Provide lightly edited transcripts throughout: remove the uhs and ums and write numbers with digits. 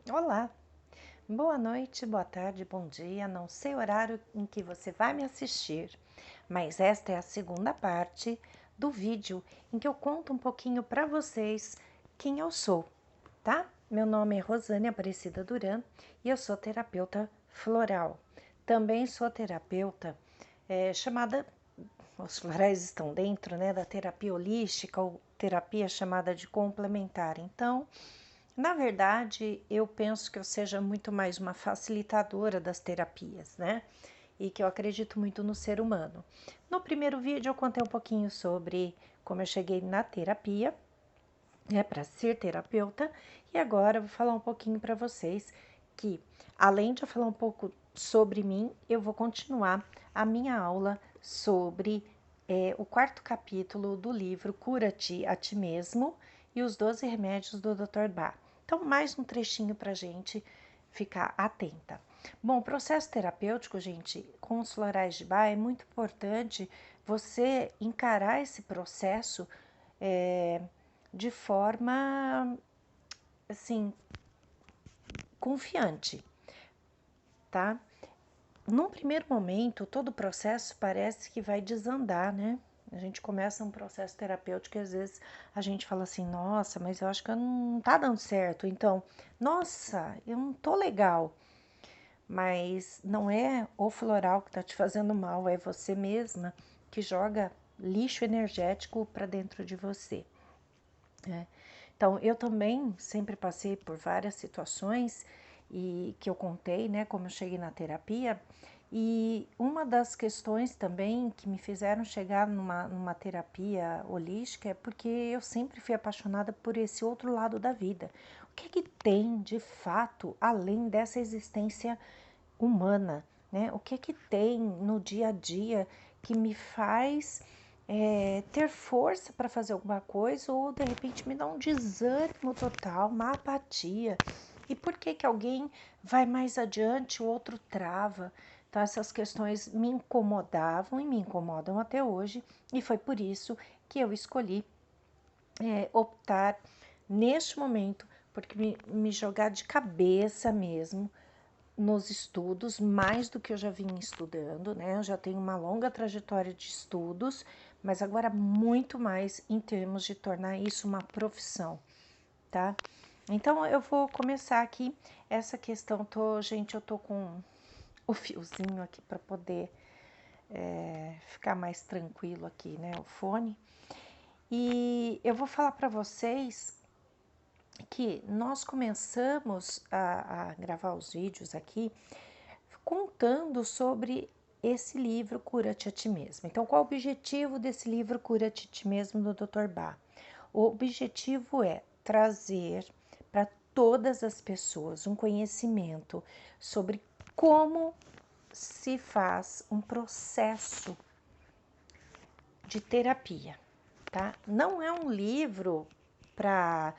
Olá, boa noite, boa tarde, bom dia. Não sei o horário em que você vai me assistir, mas esta é a segunda parte do vídeo em que eu conto um pouquinho para vocês quem eu sou, tá? Meu nome é Rosane Aparecida Duran e eu sou terapeuta floral. Também sou terapeuta chamada, os florais estão dentro, né, da terapia holística ou terapia chamada de complementar. Então, na verdade, eu penso que eu seja muito mais uma facilitadora das terapias, né? E que eu acredito muito no ser humano. No primeiro vídeo, eu contei um pouquinho sobre como eu cheguei na terapia, né, para ser terapeuta, e agora eu vou falar um pouquinho para vocês que, além de eu falar um pouco sobre mim, eu vou continuar a minha aula sobre o quarto capítulo do livro Cura-te a Ti Mesmo e os 12 Remédios do Dr. Bach. Então, mais um trechinho para a gente ficar atenta. Bom, o processo terapêutico, gente, com os florais de Bach, é muito importante você encarar esse processo é, de forma, assim, confiante, tá? Num primeiro momento, todo o processo parece que vai desandar, né? A gente começa um processo terapêutico e às vezes a gente fala assim, nossa, mas eu acho que não tá dando certo. Então, nossa, eu não tô legal. Mas não é o floral que tá te fazendo mal, é você mesma que joga lixo energético para dentro de você. Né? Então, eu também sempre passei por várias situações e que eu contei, né, como eu cheguei na terapia. E uma das questões também que me fizeram chegar numa terapia holística é porque eu sempre fui apaixonada por esse outro lado da vida. O que é que tem de fato além dessa existência humana, né? O que é que tem no dia a dia que me faz ter força para fazer alguma coisa ou de repente me dá um desânimo total, uma apatia. E por que que alguém vai mais adiante, o outro trava? Então essas questões me incomodavam e me incomodam até hoje e foi por isso que eu escolhi optar neste momento porque me jogar de cabeça mesmo nos estudos, mais do que eu já vinha estudando, né? Eu já tenho uma longa trajetória de estudos, mas agora muito mais em termos de tornar isso uma profissão, tá? Então eu vou começar aqui essa questão. Gente, eu tô com o fiozinho aqui para poder ficar mais tranquilo aqui, né? O fone. E eu vou falar para vocês que nós começamos a gravar os vídeos aqui contando sobre esse livro Cura-te a Ti Mesmo. Então, qual o objetivo desse livro Cura-te a Ti Mesmo do Dr. Bach? O objetivo é trazer para todas as pessoas um conhecimento sobre como se faz um processo de terapia, tá? Não é um livro para,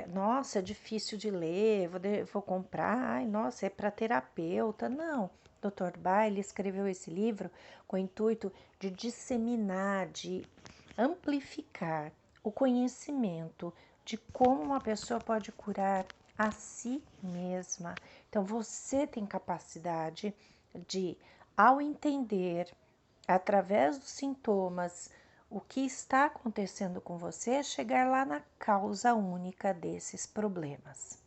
nossa, é difícil de ler, vou comprar, ai, nossa, é para terapeuta. Não, Dr. Bailey escreveu esse livro com o intuito de disseminar, de amplificar o conhecimento de como uma pessoa pode curar a si mesma. Então, você tem capacidade de, ao entender através dos sintomas, o que está acontecendo com você, chegar lá na causa única desses problemas.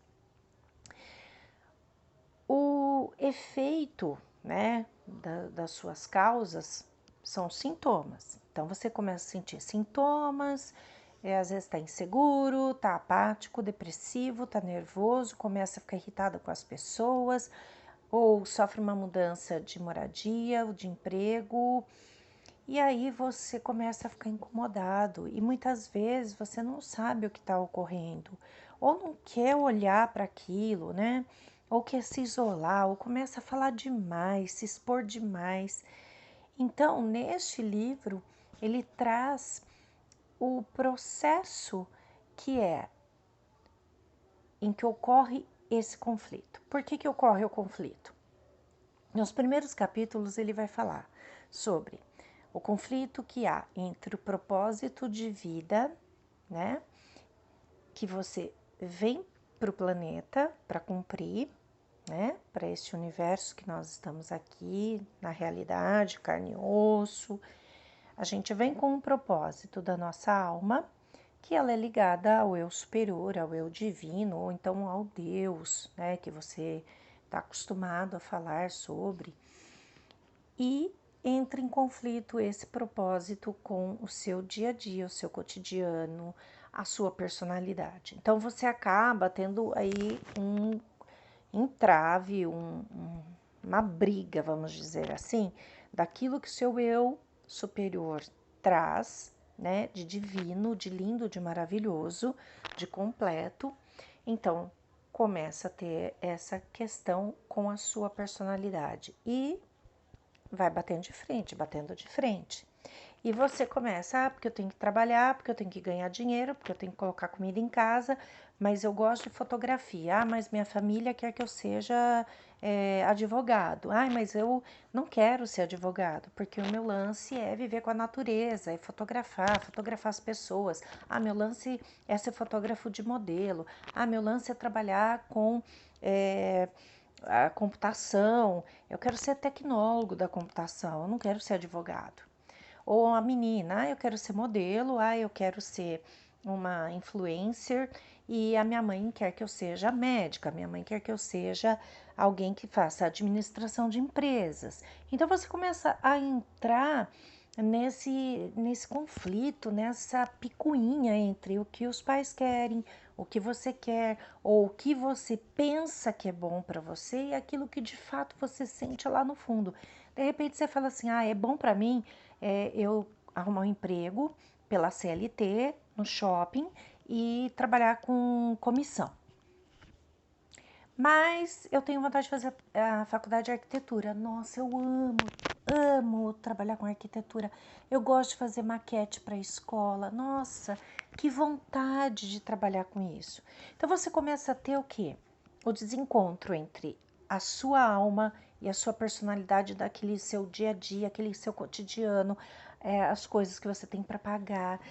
O efeito, né, das suas causas são sintomas. Então você começa a sentir sintomas, às vezes está inseguro, está apático, depressivo, está nervoso, começa a ficar irritado com as pessoas, ou sofre uma mudança de moradia, de emprego, e aí você começa a ficar incomodado e muitas vezes você não sabe o que está ocorrendo, ou não quer olhar para aquilo, né? Ou quer se isolar, ou começa a falar demais, se expor demais. Então, neste livro, ele traz o processo que é em que ocorre esse conflito. Por que ocorre o conflito? Nos primeiros capítulos ele vai falar sobre o conflito que há entre o propósito de vida, né, que você vem para o planeta para cumprir, né? Para esse universo que nós estamos aqui, na realidade, carne e osso. A gente vem com um propósito da nossa alma, que ela é ligada ao eu superior, ao eu divino, ou então ao Deus, né? Que você está acostumado a falar sobre. E entra em conflito esse propósito com o seu dia a dia, o seu cotidiano, a sua personalidade. Então você acaba tendo aí um entrave, uma briga, vamos dizer assim, daquilo que o seu eu superior traz, né, de divino, de lindo, de maravilhoso, de completo. Então começa a ter essa questão com a sua personalidade e vai batendo de frente. E você começa, porque eu tenho que trabalhar, porque eu tenho que ganhar dinheiro, porque eu tenho que colocar comida em casa, mas eu gosto de fotografia. Mas minha família quer que eu seja advogado. Mas eu não quero ser advogado, porque o meu lance é viver com a natureza, é fotografar as pessoas. Meu lance é ser fotógrafo de modelo. Meu lance é trabalhar com a computação. Eu quero ser tecnólogo da computação, eu não quero ser advogado. Ou a menina, eu quero ser modelo, eu quero ser uma influencer e a minha mãe quer que eu seja médica, a minha mãe quer que eu seja alguém que faça administração de empresas. Então você começa a entrar nesse conflito, nessa picuinha entre o que os pais querem, o que você quer, ou o que você pensa que é bom para você e aquilo que de fato você sente lá no fundo. De repente você fala assim, é bom para mim eu arrumar um emprego pela CLT no shopping e trabalhar com comissão. Mas eu tenho vontade de fazer a faculdade de arquitetura. Nossa, eu amo trabalhar com arquitetura. Eu gosto de fazer maquete para a escola. Nossa, que vontade de trabalhar com isso. Então você começa a ter o quê? O desencontro entre a sua alma e a sua personalidade daquele seu dia a dia, aquele seu cotidiano, as coisas que você tem para pagar,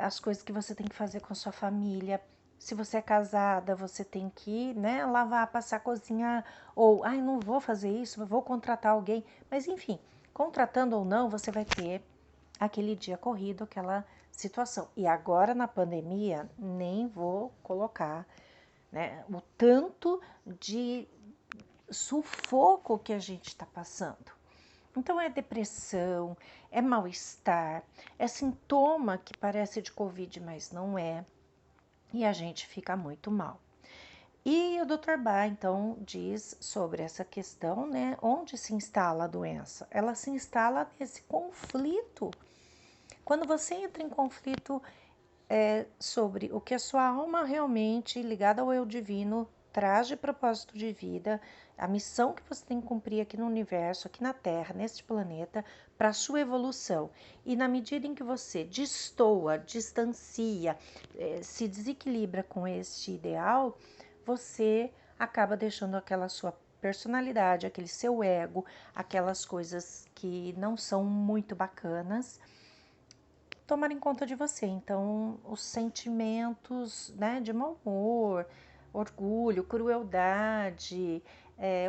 as coisas que você tem que fazer com a sua família. Se você é casada, você tem que, né, lavar, passar, cozinhar, ou, não vou fazer isso, vou contratar alguém. Mas enfim, contratando ou não, você vai ter aquele dia corrido, aquela situação. E agora na pandemia, nem vou colocar, né, o tanto de sufoco que a gente está passando. Então é depressão, é mal-estar, é sintoma que parece de Covid, mas não é. E a gente fica muito mal. E o Dr. Bach, então, diz sobre essa questão, né? Onde se instala a doença? Ela se instala nesse conflito. Quando você entra em conflito sobre o que a sua alma realmente, ligada ao eu divino, traz de propósito de vida, a missão que você tem que cumprir aqui no universo, aqui na Terra, neste planeta, para a sua evolução. E na medida em que você destoa, distancia, se desequilibra com este ideal, você acaba deixando aquela sua personalidade, aquele seu ego, aquelas coisas que não são muito bacanas, tomar em conta de você. Então, os sentimentos, né, de mau humor, orgulho, crueldade,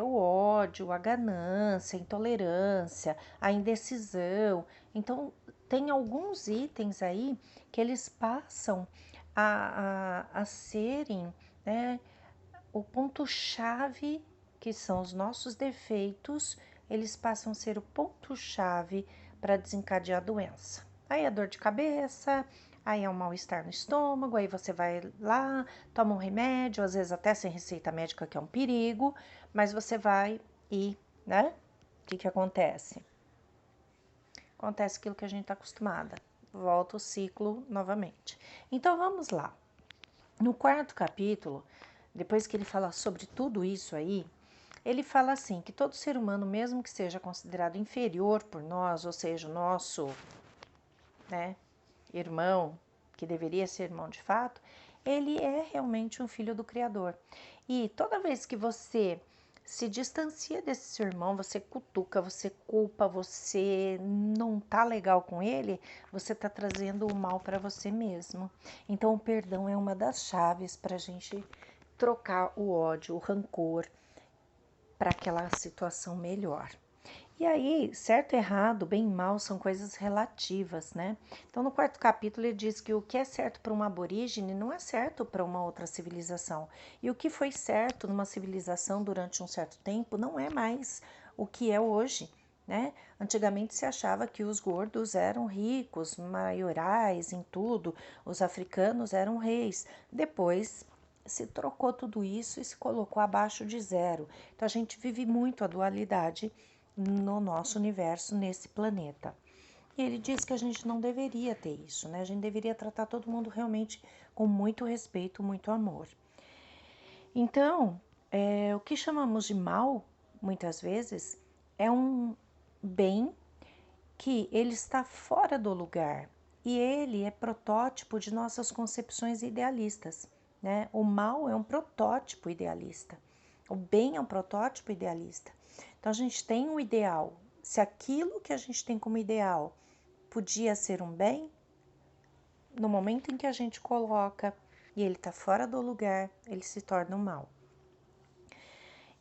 o ódio, a ganância, a intolerância, a indecisão. Então, tem alguns itens aí que eles passam a serem, né, o ponto-chave, que são os nossos defeitos, eles passam a ser o ponto-chave para desencadear a doença. Aí a dor de cabeça, aí é um mal-estar no estômago, aí você vai lá, toma um remédio, às vezes até sem receita médica, que é um perigo, mas você vai e, né? O que acontece? Acontece aquilo que a gente está acostumada. Volta o ciclo novamente. Então vamos lá. No quarto capítulo, depois que ele fala sobre tudo isso aí, ele fala assim, que todo ser humano, mesmo que seja considerado inferior por nós, ou seja, o nosso, né, irmão, que deveria ser irmão de fato, ele é realmente um filho do Criador. E toda vez que você se distancia desse seu irmão, você cutuca, você culpa, você não tá legal com ele, você tá trazendo o mal para você mesmo. Então o perdão é uma das chaves para a gente trocar o ódio, o rancor para aquela situação melhor. E aí, certo, errado, bem e mal são coisas relativas, né? Então, no quarto capítulo, ele diz que o que é certo para um aborígene não é certo para uma outra civilização. E o que foi certo numa civilização durante um certo tempo não é mais o que é hoje, né? Antigamente se achava que os gordos eram ricos, maiorais em tudo, os africanos eram reis. Depois se trocou tudo isso e se colocou abaixo de zero. Então, a gente vive muito a dualidade no nosso universo, nesse planeta. E ele diz que a gente não deveria ter isso, né? A gente deveria tratar todo mundo realmente com muito respeito, muito amor. Então, o que chamamos de mal, muitas vezes, é um bem que ele está fora do lugar e ele é protótipo de nossas concepções idealistas, né? O mal é um protótipo idealista, o bem é um protótipo idealista. Então a gente tem um ideal. Se aquilo que a gente tem como ideal podia ser um bem, no momento em que a gente coloca e ele está fora do lugar, ele se torna um mal.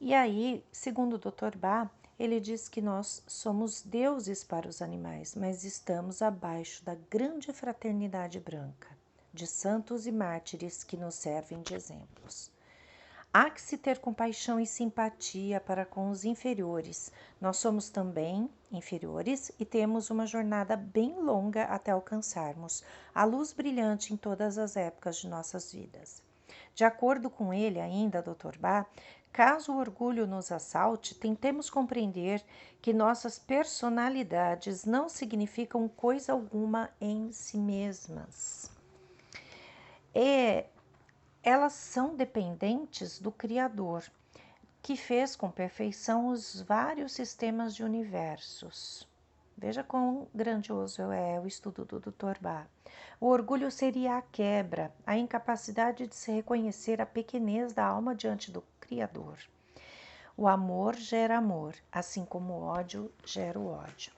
E aí, segundo o Dr. Bach, ele diz que nós somos deuses para os animais, mas estamos abaixo da grande fraternidade branca, de santos e mártires que nos servem de exemplos. Há que se ter compaixão e simpatia para com os inferiores. Nós somos também inferiores e temos uma jornada bem longa até alcançarmos a luz brilhante em todas as épocas de nossas vidas. De acordo com ele, ainda, Dr. Bach, caso o orgulho nos assalte, tentemos compreender que nossas personalidades não significam coisa alguma em si mesmas. Elas são dependentes do Criador, que fez com perfeição os vários sistemas de universos. Veja quão grandioso é o estudo do Dr. Bach. O orgulho seria a quebra, a incapacidade de se reconhecer a pequenez da alma diante do Criador. O amor gera amor, assim como o ódio gera o ódio.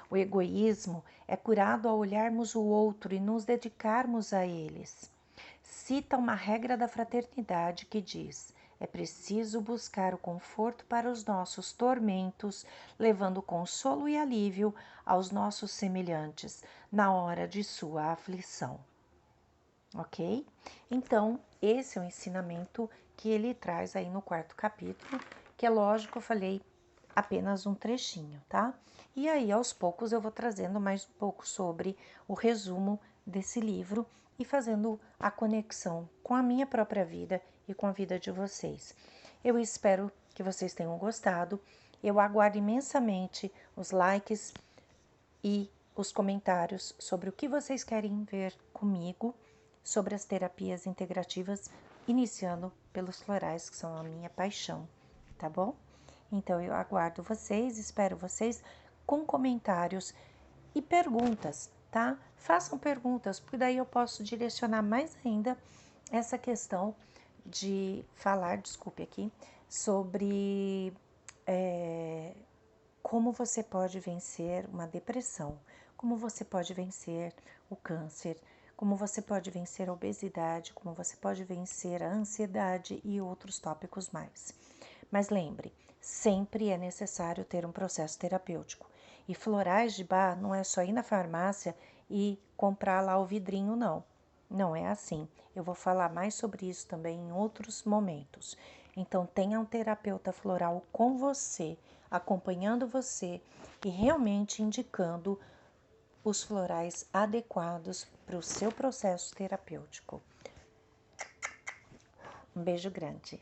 O egoísmo é curado ao olharmos o outro e nos dedicarmos a eles. Cita uma regra da fraternidade que diz: é preciso buscar o conforto para os nossos tormentos, levando consolo e alívio aos nossos semelhantes na hora de sua aflição. Ok? Então, esse é o ensinamento que ele traz aí no quarto capítulo, que é lógico, eu falei apenas um trechinho, tá? E aí, aos poucos, eu vou trazendo mais um pouco sobre o resumo desse livro e fazendo a conexão com a minha própria vida e com a vida de vocês. Eu espero que vocês tenham gostado. Eu aguardo imensamente os likes e os comentários sobre o que vocês querem ver comigo sobre as terapias integrativas, iniciando pelos florais, que são a minha paixão, tá bom? Então eu aguardo vocês, espero vocês com comentários e perguntas, tá? Façam perguntas, porque daí eu posso direcionar mais ainda essa questão de falar, desculpe aqui, sobre como você pode vencer uma depressão, como você pode vencer o câncer, como você pode vencer a obesidade, como você pode vencer a ansiedade e outros tópicos mais. Mas lembre, sempre é necessário ter um processo terapêutico. E florais de Bach não é só ir na farmácia e comprar lá o vidrinho, não. Não é assim. Eu vou falar mais sobre isso também em outros momentos. Então, tenha um terapeuta floral com você, acompanhando você e realmente indicando os florais adequados para o seu processo terapêutico. Um beijo grande.